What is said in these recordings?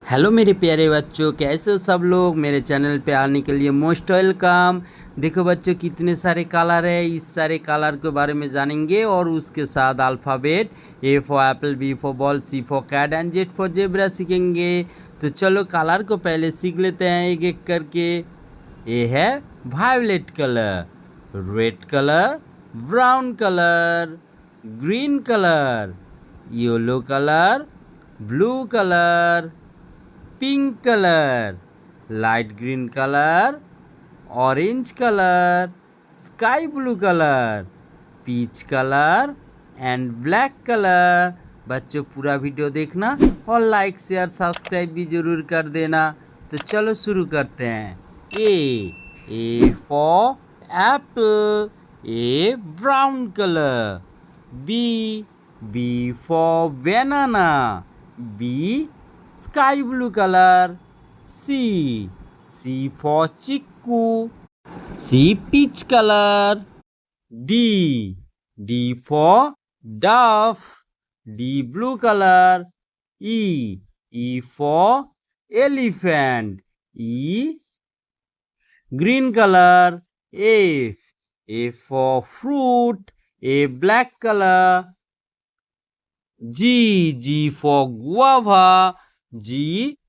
Hello मेरे प्यारे बच्चों, कैसे हो सब लोग। मेरे चैनल पे आने के लिए मोस्ट वेलकम। देखो बच्चों, कितने सारे कलर है। इस सारे कलर के बारे में जानेंगे और उसके साथ alphabet A for apple, B for ball, C for cat and Z for zebra सीखेंगे। तो चलो कलर को पहले सीख लेते हैं एक एक करके। ये है violet colour, red colour, brown colour, green colour, yellow colour, blue colour, pink colour, light green colour, orange colour, sky blue colour, peach colour and black colour. बच्चों पूरा वीडियो देखना और लाइक शेयर सब्सक्राइब भी ज़रूर कर देना। तो चलो शुरू करते हैं। A for apple, A brown colour. B for banana, B sky blue color. C for chiku, C peach color. D for dove, D blue color. E for elephant, E green color. F for fruit, A black color. G for guava, G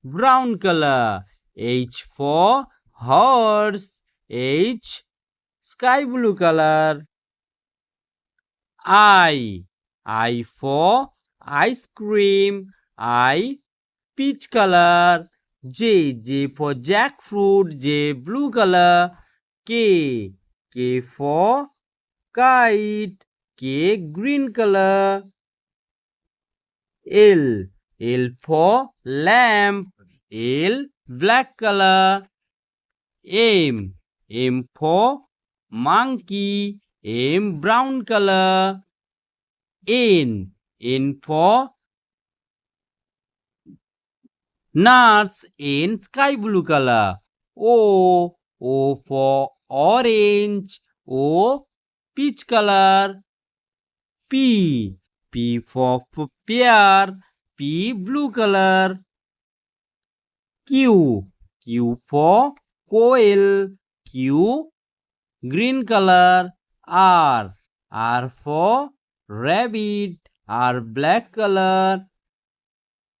brown color. H for horse, H sky blue color. I for ice cream, I peach color. J for jackfruit, J blue color. K for kite, K green color. L for lamp, L black color. M for monkey, M brown color. N for nurse, N sky blue color. O for orange, O peach color. P for pear, P blue color. Q for coil, Q green color. R for rabbit, R black color.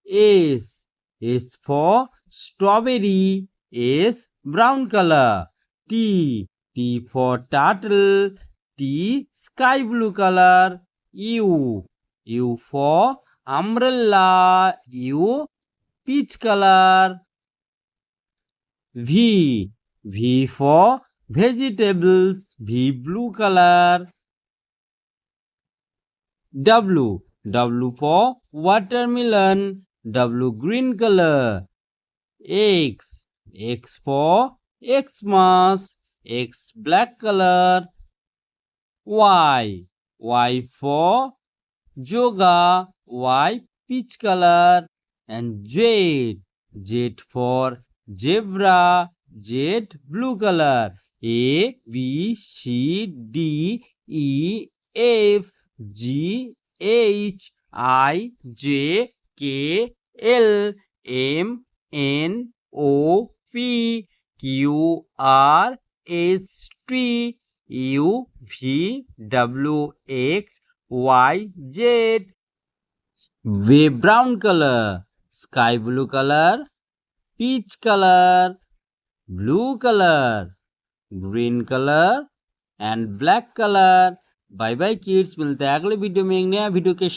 S for strawberry, S brown color. T for turtle, T sky blue color. U for umbrella, U peach color. V for vegetables, V blue color. W for watermelon, W green color. X for Xmas, X black color. Y for yoga, Y peach color. And Z for zebra, Z blue color. A B C D E F G H I J K L M N O P Q R S T U V W X Y Z. Way brown color, sky blue color, peach color, blue color, green color and black color. Bye bye kids, मिलते हैं अगले video में एक नया video के